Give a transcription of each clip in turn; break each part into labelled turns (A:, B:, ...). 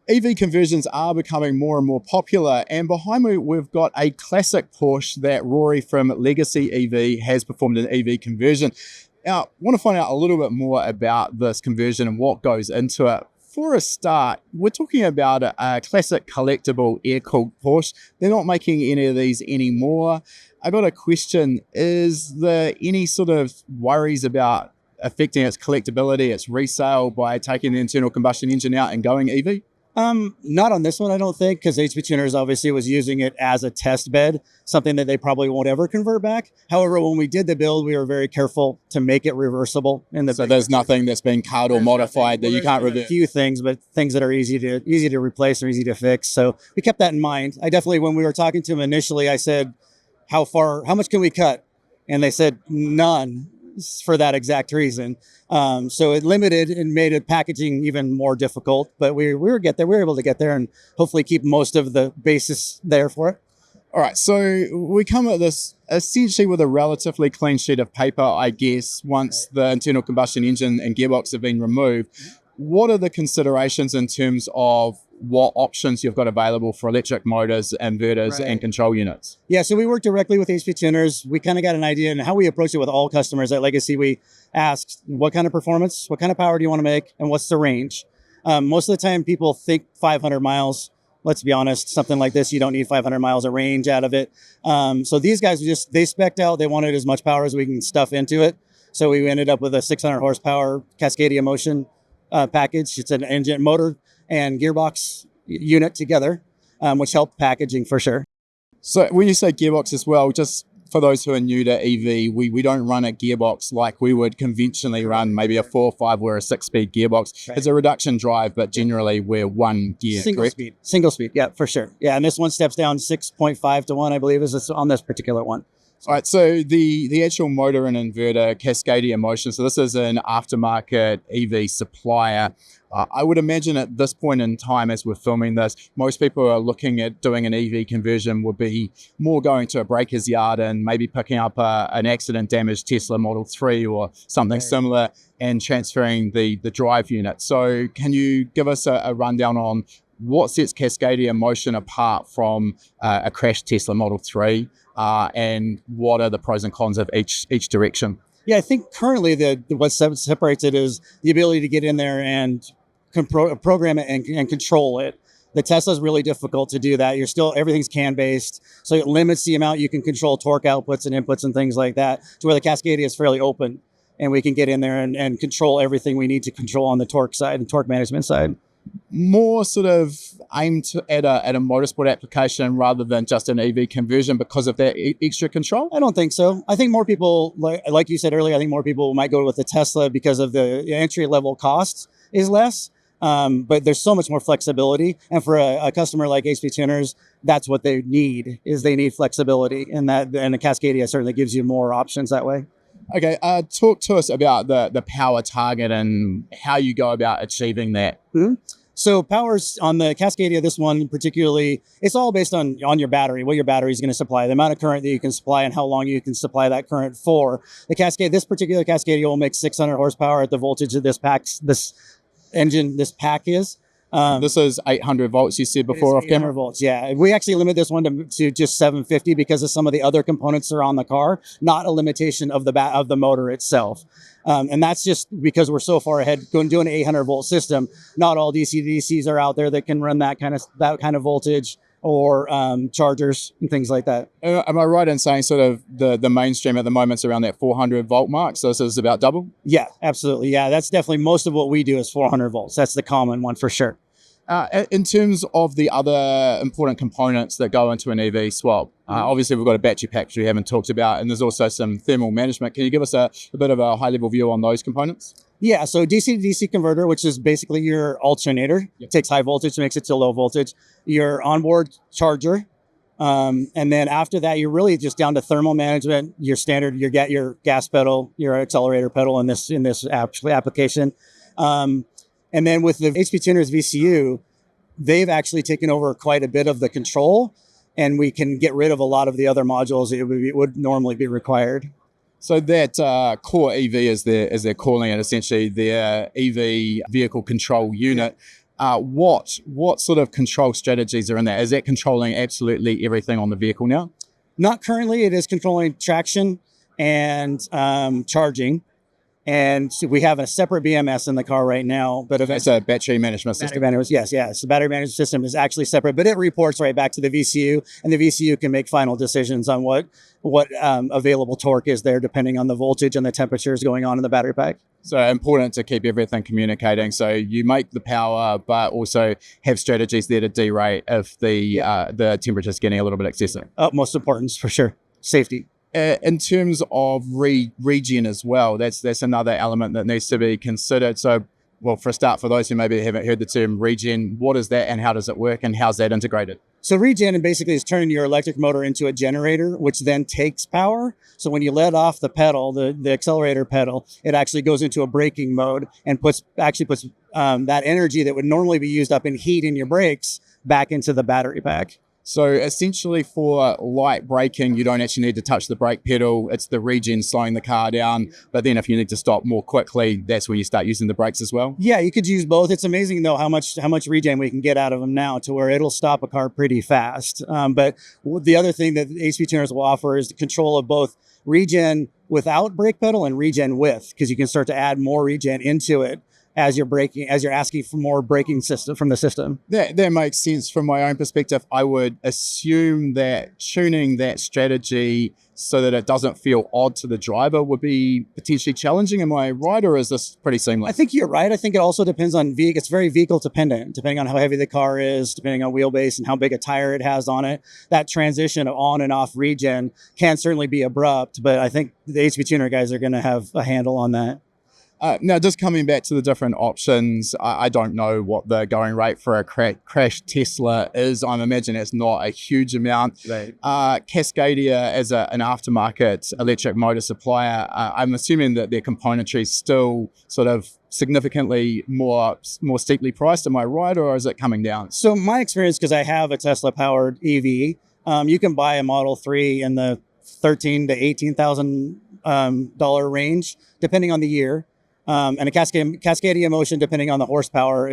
A: EV conversions are becoming more and more popular, and behind me we've got a classic Porsche that Rory from Legacy EV has performed an EV conversion. Now, I want to find out a little bit more about this conversion and what goes into it. For a start, we're talking about a classic collectible air-cooled Porsche. They're not making any of these anymore. I got a question, is there any sort of worries about affecting its collectability, its resale by taking the internal combustion engine out and going EV?
B: Not on this one, I don't think, because HP Tuners obviously was using it as a test bed, something that they probably won't ever convert back. However, when we did the build, we were very careful to make it reversible.
A: So there's nothing that's been cut or modified that you can't reverse?
B: A few things, but things that are easy to replace or easy to fix. So we kept that in mind. I definitely, when we were talking to them initially, I said, how much can we cut? And they said none, for that exact reason. So it limited and made it packaging even more difficult, but we were able to get there and hopefully keep most of the basis there for it.
A: All right, so we come at this essentially with a relatively clean sheet of paper, I guess, once the internal combustion engine and gearbox have been removed. What are the considerations in terms of what options you've got available for electric motors, inverters, and control units?
B: Yeah, so we work directly with HP Tuners. We kind of got an idea, and how we approach it with all customers at Legacy, we asked, what kind of performance, what kind of power do you want to make, and what's the range? Most of the time, people think 500 miles. Let's be honest, something like this, you don't need 500 miles of range out of it. So these guys, they spec'd out, they wanted as much power as we can stuff into it. So we ended up with a 600 horsepower Cascadia Motion package. It's an engine, motor, and gearbox unit together, which helped packaging for sure.
A: So when you say gearbox as well, just for those who are new to EV, we don't run a gearbox like we would conventionally run maybe a 4, 5 or a 6-speed gearbox. Right. It's a reduction drive, but generally we're one gear.
B: Single speed, yeah, for sure. Yeah, and this one steps down 6.5 to 1, I believe, is on this particular one.
A: All right, so the actual motor and inverter, Cascadia Motion, so this is an aftermarket EV supplier. I would imagine at this point in time, as we're filming this, most people are looking at doing an EV conversion would be more going to a breaker's yard and maybe picking up an accident-damaged Tesla Model 3 or something similar and transferring the drive unit. So can you give us a rundown on what sets Cascadia Motion apart from a crashed Tesla Model 3? And what are the pros and cons of each direction?
B: Yeah, I think currently what separates it is the ability to get in there and program it and control it. The Tesla's really difficult to do that. Everything's CAN-based, so it limits the amount you can control torque outputs and inputs and things like that, to where the Cascadia is fairly open, and we can get in there and control everything we need to control on the torque side and torque management side.
A: More sort of aimed at a motorsport application rather than just an EV conversion because of that extra control?
B: I don't think so. I think more people, like you said earlier, I think more people might go with the Tesla because of the entry level costs is less. But there's so much more flexibility. And for a customer like HP Tuners, that's what they need, is they need flexibility. And the Cascadia certainly gives you more options that way.
A: Okay, talk to us about the power target and how you go about achieving that.
B: Mm-hmm. So powers on the Cascadia, this one particularly, it's all based on your battery, what your battery is going to supply, the amount of current that you can supply and how long you can supply that current for. This particular Cascadia will make 600 horsepower at the voltage of this pack is.
A: This is 800 volts, you said before, off camera?
B: 800 volts, yeah. We actually limit this one to just 750 because of some of the other components that are on the car, not a limitation of the motor itself. And that's just because we're so far ahead doing an 800 volt system. Not all DC-DCs are out there that can run that kind of voltage, or chargers and things like that.
A: Am I right in saying sort of the mainstream at the moment is around that 400 volt mark? So this is about double?
B: Yeah, absolutely. Yeah, that's definitely most of what we do is 400 volts. That's the common one for sure.
A: In terms of the other important components that go into an EV swap, obviously we've got a battery pack which we haven't talked about, and there's also some thermal management. Can you give us a bit of a high-level view on those components?
B: Yeah, so DC to DC converter, which is basically your alternator, takes high voltage, makes it to low voltage. Your onboard charger, and then after that, you're really just down to thermal management. Your standard, your gas pedal, your accelerator pedal in this application. And then with the HP Tuners VCU, they've actually taken over quite a bit of the control, and we can get rid of a lot of the other modules that would normally be required.
A: So that core EV, as they're calling it, essentially their EV vehicle control unit, What sort of control strategies are in that? Is that controlling absolutely everything on the vehicle now?
B: Not currently. It is controlling traction and charging. And so we have a separate BMS in the car right now, but
A: It's a battery management system.
B: Yes. The battery management system is actually separate, but it reports right back to the VCU, and the VCU can make final decisions on what available torque is there, depending on the voltage and the temperatures going on in the battery pack.
A: So important to keep everything communicating. So you make the power, but also have strategies there to derate if the temperature's getting a little bit excessive.
B: Most importance for sure, safety.
A: In terms of regen as well, that's another element that needs to be considered. So, well, for a start, for those who maybe haven't heard the term regen, what is that and how does it work and how's that integrated?
B: So regen basically is turning your electric motor into a generator, which then takes power. So when you let off the pedal, the accelerator pedal, it actually goes into a braking mode and puts that energy that would normally be used up in heat in your brakes back into the battery pack.
A: So essentially for light braking, you don't actually need to touch the brake pedal. It's the regen slowing the car down. But then if you need to stop more quickly, that's where you start using the brakes as well.
B: Yeah, you could use both. It's amazing though how much regen we can get out of them now to where it'll stop a car pretty fast. But the other thing that HP tuners will offer is the control of both regen without brake pedal and regen with, because you can start to add more regen into it as you're braking, as you're asking for more braking system from the system.
A: That makes sense from my own perspective. I would assume that tuning that strategy so that it doesn't feel odd to the driver would be potentially challenging. Am I right, or is this pretty seamless?
B: I think you're right. I think it also depends on it's very vehicle dependent, depending on how heavy the car is, depending on wheelbase and how big a tire it has on it. That transition of on and off regen can certainly be abrupt, but I think the HP tuner guys are going to have a handle on that.
A: Now, just coming back to the different options, I don't know what the going rate for a crashed Tesla is. I imagine it's not a huge amount.
B: Right.
A: Cascadia, as an aftermarket electric motor supplier, I'm assuming that their componentry is still sort of significantly more steeply priced. Am I right, or is it coming down?
B: So my experience, because I have a Tesla-powered EV, you can buy a Model 3 in the $13,000 to $18,000 range, depending on the year. And a Cascadia Motion, depending on the horsepower,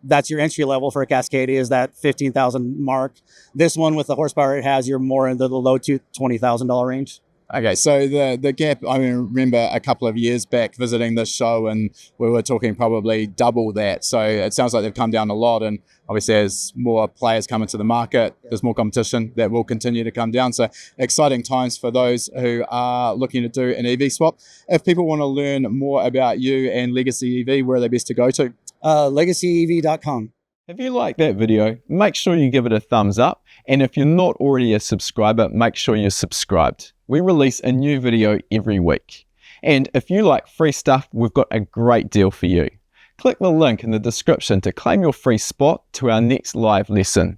B: that's your entry level for a Cascadia, is that 15,000 mark. This one with the horsepower it has, you're more into the low to $20,000 range.
A: Okay, so the gap, I remember a couple of years back visiting this show and we were talking probably double that. So it sounds like they've come down a lot, and obviously as more players come into the market, there's more competition that will continue to come down. So exciting times for those who are looking to do an EV swap. If people want to learn more about you and Legacy EV, where are they best to go to?
B: Legacyev.com.
C: If you like that video, make sure you give it a thumbs up. And if you're not already a subscriber, make sure you're subscribed. We release a new video every week. And if you like free stuff, we've got a great deal for you. Click the link in the description to claim your free spot to our next live lesson.